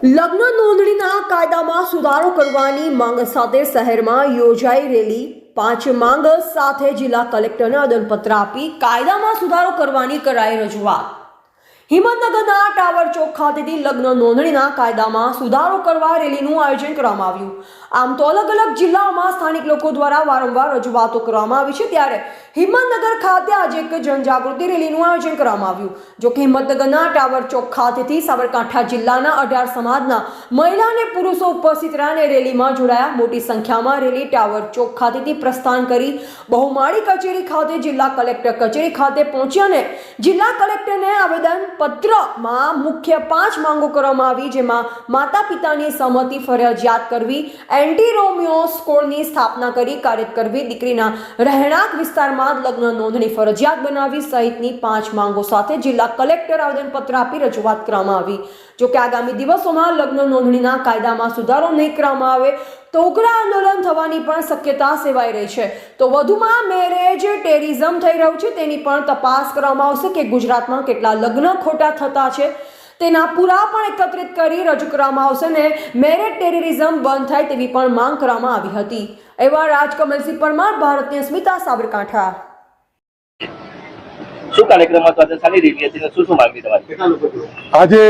લગ્ન નોંધણીના કાયદામાં સુધારો કરવાની માંગ સાથે શહેરમાં યોજાઈ રેલી 5 માંગ સાથે જિલ્લા કલેક્ટરને આવેદનપત્ર આપી કાયદામાં સુધારો કરવાની કરાઈ રજૂઆત। હિંમતનગરના ટાવર ચોક ખાતેથી લગ્ન નોંધણીના કાયદામાં સુધારો કરવા રેલીનું આયોજન કરવામાં આવ્યું। આમ તો અલગ અલગ જિલ્લાઓમાં સ્થાનિક લોકો દ્વારા વારંવાર રજૂઆતો કરવામાં આવી છે, ત્યારે હિંમતનગર ખાતે આજે એક જનજાગૃતિ રેલીનું આયોજન કરવામાં આવ્યું। જો કે હિંમતનગરના ટાવર ચોક ખાતેથી સાબરકાંઠા જિલ્લાના 18 સમાજના મહિલા અને પુરુષો ઉપસ્થિત રહ્યા અને રેલીમાં જોડાયા। મોટી સંખ્યામાં રેલી ટાવર ચોક ખાતેથી પ્રસ્થાન કરી બહુમાળી કચેરી ખાતે જિલ્લા કલેક્ટર કચેરી ખાતે પહોંચી અને જિલ્લા કલેક્ટરને આવેદન પત્રમાં મુખ્ય 5 માંગો કરવામાં આવી, જેમાં માતા પિતાની સહમતિ ફરજિયાત કરવી, એન્ટી રોમિયો સ્કોડની સ્થાપના કરી કાર્યરત કરવી, દીકરીના રહેણાંક વિસ્તારમાં લગ્ન નોંધણી ફરજિયાત બનાવવી સહિતની 5 માંગો સાથે જિલ્લા કલેક્ટર આવેદનપત્ર આપી રજૂઆત કરવામાં આવી। જો કે આગામી દિવસોમાં લગ્ન નોંધણીના કાયદામાં સુધારો નહીં કરવામાં આવે તો ઉગ્ર આંદોલન થવાની પણ શક્યતા સેવાઈ રહી છે। તો વધુમાં મેરેજ ટેરિઝમ થઈ રહ્યું છે તેની પણ તપાસ કરવામાં આવશે કે ગુજરાતમાં કેટલા લગ્ન ખોટા થતા છે તેના પુરાવા પણ એકત્રિત કરી રજૂ કરવામાં આવશે અને મેરેજ ટેરરિઝમ બંધ થાય તેવી પણ માંગ કરવામાં આવી હતી। એવા રાજકમલસિંહ પરમાર, ભારતીય સ્મિતા, સાબરકાંઠા। શું કાર્યક્રમ હતો આજે? શાની રેલી હતી? શું માંગણી તમારી? આજે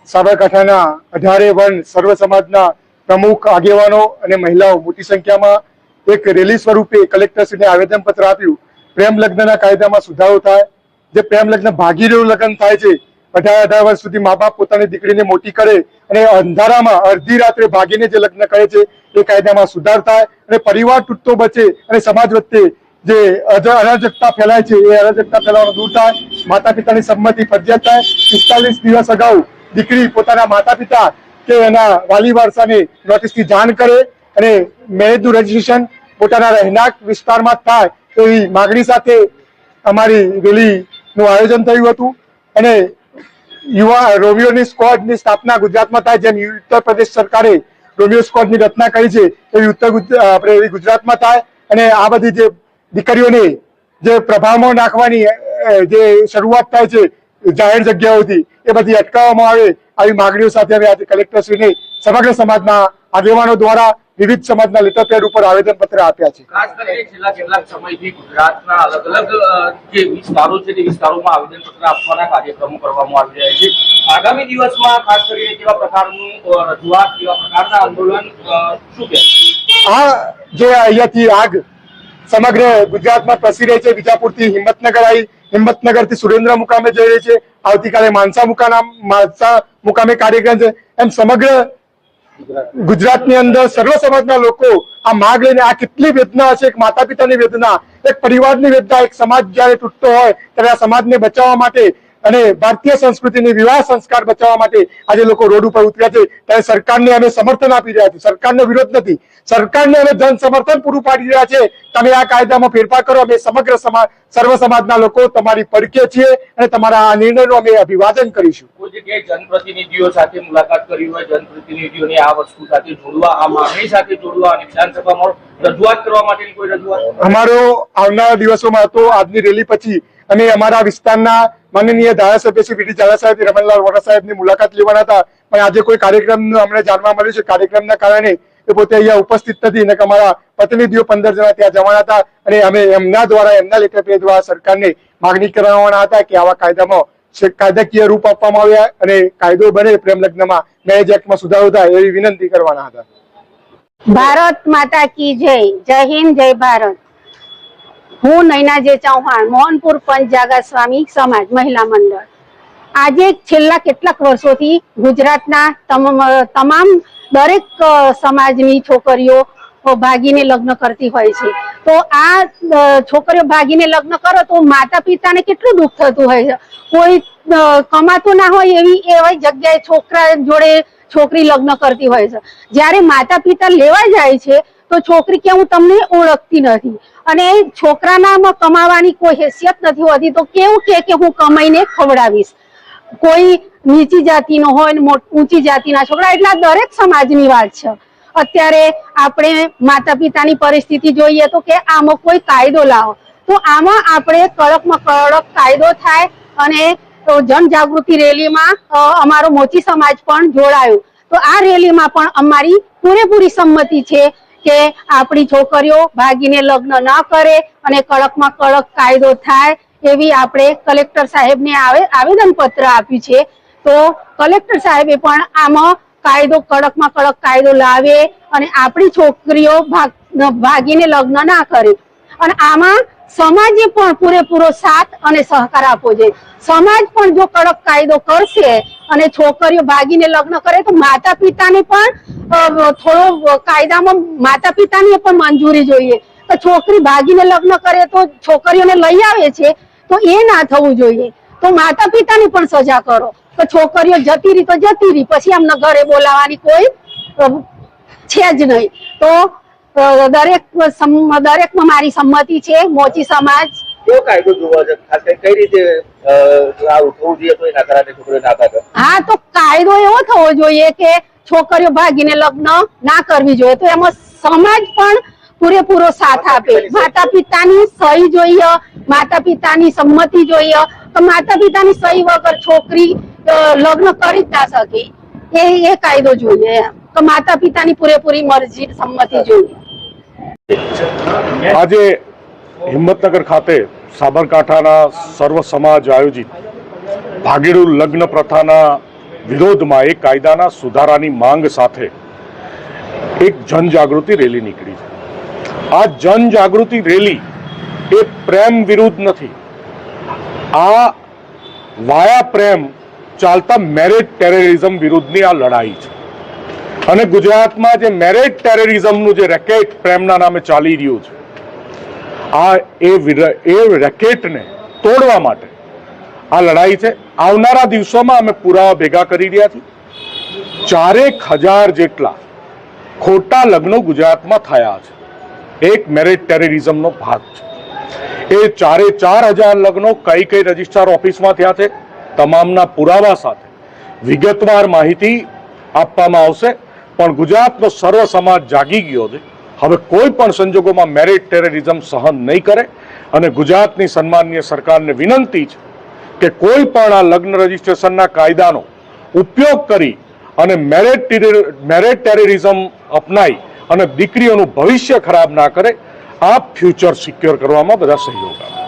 સાબરકાંઠાના 18 વર્ણ સર્વ સમાજના પ્રમુખ આગેવાનો અને મહિલાઓ મોટી સંખ્યામાં એક રેલી સ્વરૂપે કલેક્ટરશ્રીને આવેદનપત્ર આપ્યું। પ્રેમ લગ્નના કાયદામાં સુધારો થાય। જે પ્રેમ લગ્ન ભાગીદાર લગ્ન થાય છે, 18 વર્ષ સુધી મા બાપ પોતાની દીકરીને મોટી કરે અને અંધારામાં અડધી રાત્રે ભાગીને જે લગ્ન કરે છે એ કાયદામાં સુધાર થાય અને પરિવાર તૂટતો બચે અને સમાજ વચ્ચે જે અરાજકતા ફેલાય છે એ અરાજકતા ફેલાવાનું દૂર થાય। માતા પિતાની સંમતિ ફરજિયાત થાય। 45 દિવસ અગાઉ દીકરી પોતાના માતા પિતા કે એના વાલી વારસાને નોટિસથી જાણ કરે અને મેરેજનું રજીસ્ટ્રેશન પોતાના રહેણાંક વિસ્તારમાં થાય એવી માગણી સાથે અમારી રેલીનું આયોજન થયું હતું અને યુવા રોમિયોની સ્ક્વોડની સ્થાપના ગુજરાતમાં થાય, જેમ ઉત્તર પ્રદેશ સરકારે રોમિયો સ્ક્વોડની રચના કરી છે એવી ગુજરાતમાં થાય અને આ બધી જે દીકરીઓને જે પ્રભાવમાં નાખવાની જે શરૂઆત થાય છે જાહેર જગ્યાઓથી એ બધી અટકાવવામાં આવે આવી માગણીઓ સાથે અમે આજે કલેક્ટરશ્રીને સમગ્ર સમાજના આગેવાનો દ્વારા વિવિધ સમાજના લેટર ઉપર આવેદનપત્ર આપ્યા છે। ખાસ કરીને છેલ્લા કેટલાક સમયથી ગુજરાતના અલગ અલગ જે વિસ્તારો છે તે વિસ્તારોમાં આવેદનપત્ર આપવાના કાર્યક્રમો કરવામાં આવી રહ્યા છે। આગામી દિવસમાં ખાસ કરીને કેવા પ્રકારનું રજૂઆત, કેવા પ્રકારના આંદોલન શું છે? આ જે અહીંયાથી આગ સમગ્ર ગુજરાતમાં પ્રસરી રહી છે, વિજાપુરથી હિંમતનગર આવી, હિંમતનગરથી સુરેન્દ્ર મુકામે જઈ રહી છે, આવતીકાલે માનસા મુકામે કાર્યક્રમ છે। એમ સમગ્ર ગુજરાતની અંદર સર્વ સમાજના લોકો આ માગ લઈને આ કેટલી વેદના હશે, એક માતા પિતાની વેદના, એક પરિવારની વેદના, એક સમાજ જયારે તૂટતો હોય ત્યારે આ સમાજને બચાવવા માટે અને ભારતીય સંસ્કૃતિની વિવાહ સંસ્કાર બચાવવા માટે આજે લોકો રોડ ઉપર ઉતર્યા છે। ત્યારે સરકારને અમે સમર્થન આપી રહ્યા છીએ, સરકારનો વિરોધ નથી, સરકારને અમે જન સમર્થન પૂરું પાડી રહ્યા છે। તમે આ કાયદામાં ફેરફાર કરો, અમે સમગ્ર સર્વ સમાજના લોકો તમારી પડખે છીએ અને તમારા આ નિર્ણયનું અમે અભિવાદન કરીશું। કોઈ જગ્યાએ જનપ્રતિનિધિઓ સાથે મુલાકાત કરી હોય, જનપ્રતિનિધિઓને આ વસ્તુ સાથે જોડવા, આ માંગણી સાથે જોડવા અને વિધાનસભામાં રજૂઆત કરવા માટેની કોઈ રજૂઆત? અમારો આવનારા દિવસોમાં હતો, આજની રેલી પછી અમે અમારા વિસ્તારના માનનીય ધારાસભ્ય શ્રી વીડી ઝાલા સાહેબ, રમણલાલ વોરા સાહેબની મુલાકાત લેવાના હતા, પણ આજે કોઈ કાર્યક્રમ અમને જાણવા મળ્યું છે, કાર્યક્રમના કારણે એ પોતે અહીંયા ઉપસ્થિત નથી અને અમારા પ્રતિનિધિઓ 15 જણા ત્યાં જવાના હતા અને અમે એમના દ્વારા એમના લેટર પેડ દ્વારા સરકારને માગણી કરવાના હતા કે આવા કાયદામાં કાયદાકીય રૂપ આપવામાં આવ્યા અને કાયદો બને પ્રેમ લગ્નમાં, મેરેજ એક્ટમાં સુધારો થાય એવી વિનંતી કરવાના હતા। ભારત માતા કી જય, જય હિન્દ, જય ભારત। હું નૈના જે ચૌહાણ, મોહનપુર પંચજાગા સ્વામી સમાજ મહિલા મંડળ। આજે છેલ્લા કેટલાક વર્ષોથી ગુજરાતના તમામ દરેક સમાજની છોકરીઓ ભાગીને લગ્ન કરતી હોય છે, તો આ છોકરીઓ ભાગીને લગ્ન કરો તો માતા પિતાને કેટલું દુઃખ થતું હોય છે। કોઈ કમાતું ના હોય એવી જગ્યાએ છોકરા જોડે છોકરી લગ્ન કરતી હોય છે, જ્યારે માતા પિતા લેવા જાય છે તો છોકરી કે હું તમને ઓળખતી નથી અને છોકરાનામાં કમાવાની કોઈ હેસિયત નથી હોતી, તો કેવું કે હું કમાઈને ખવડાવીશ। કોઈ નીચી જાતિનો હોય ને ઊંચી જાતિના છોકરા, એટલે દરેક સમાજની વાત છે। અત્યારે આપણે માતા પિતાની પરિસ્થિતિ જોઈએ તો કે આમાં કોઈ કાયદો લાવો, તો આમાં આપણે કડકમાં કડક કાયદો થાય અને તો જનજાગૃતિ રેલીમાં અમારો મોચી સમાજ પણ જોડાયો. તો આ રેલીમાં પણ અમારી પૂરેપૂરી સંમતિ છે કે આપણી છોકરીઓ ભાગીને લગ્ન ન કરે અને કડકમાં કડક કાયદો થાય એવી આપણે કલેક્ટર સાહેબને આવેદન પત્ર આપ્યું છે. તો કલેક્ટર સાહેબે પણ આમાં કાયદો કડકમાં કડક કાયદો લાવે અને આપણી છોકરીઓ ભાગીને લગ્ન ના કરે. અને આમાં સમાજે પણ પૂરેપૂરો સાથ અને સહકાર આપવો જોઈએ. સમાજ પણ જો કડક કાયદો કરશે અને છોકરીઓ ભાગીને લગ્ન કરે તો માતા પિતાને પણ થોડો કાયદામાં માતા પિતાની પણ મંજૂરી જોઈએ. તો છોકરી ભાગીને લગ્ન કરે તો છોકરીઓને લઈ આવે છે તો એ ના થવું જોઈએ. તો માતા પિતાની પણ સજા કરો. તો છોકરીઓ જતી રહી તો જતી રહી, પછી એમને ઘરે બોલાવવાની કોઈ છે જ નહીં. તો દરેકમાં મારી સંમતિ છે. મોચી સમાજ કેવો કાયદો જોવા છે, ખાસ કરીને કઈ રીતે આવું થવું જોઈએ તો એના કારણે છોકરીઓ ના કરે? હા, તો કાયદો એવો થવો જોઈએ કે છોકરીઓ ભાગીને લગ્ન ના કરવી જોઈએ. તો એમાં સમાજ પણ પૂરેપૂરો સાથ આપે. માતા પિતાની સહી જોઈએ, માતા પિતાની સંમતિ જોઈએ. તો માતા પિતાની સહી વગર છોકરી લગ્ન કરી જ ના શકે. એ કાયદો જોઈએ. તો માતા પિતાની પૂરેપૂરી મરજી સંમતિ જોઈએ. આજે હિંમતનગર ખાતે સાબરકાંઠાના સર્વ સમાજ આયોજિત ભાગેડુ લગ્ન પ્રથાના વિરોધમાં એક કાયદાના સુધારાની માંગ સાથે એક જનજાગૃતિ રેલી નીકળી છે. આ જનજાગૃતિ રેલી એ પ્રેમ વિરુદ્ધ નથી, આ વાયા પ્રેમ ચાલતા મેરેજ ટેરરિઝમ વિરુદ્ધની આ લડાઈ છે. અને ગુજરાતમાં જે મેરેજ ટેરરિઝમનું જે રેકેટ પ્રેમના નામે ચાલી રહ્યું છે, આ એ રેકેટને તોડવા માટે આ લડાઈ છે. આવનારા દિવસોમાં અમે પુરાવા ભેગા કરી રહ્યા છીએ. 4,000 જેટલા ખોટા લગ્નો ગુજરાતમાં થયા છે. એક મેરેજ ટેરરિઝમનો ભાગ છે. એ 4,000 લગ્નો કઈ કઈ રજિસ્ટ્રાર ઓફિસમાં થયા છે તમામના પુરાવા સાથે વિગતવાર માહિતી આપવામાં આવશે. પણ ગુજરાતનો સર્વ સમાજ જાગી ગયો છે. હવે કોઈ પણ સંજોગોમાં મેરેજ ટેરરિઝમ સહન નહીં કરે. અને ગુજરાતની સન્માનીય સરકારને વિનંતી છે કે કોઈ પણ આ લગ્ન રજિસ્ટ્રેશનના કાયદાનો ઉપયોગ કરી અને મેરેજ ટેરરિઝમ અપનાવી અને દીકરીઓનું ભવિષ્ય ખરાબ ના કરે. આ ફ્યુચર સિક્યોર કરવામાં બધા સહયોગ આપે.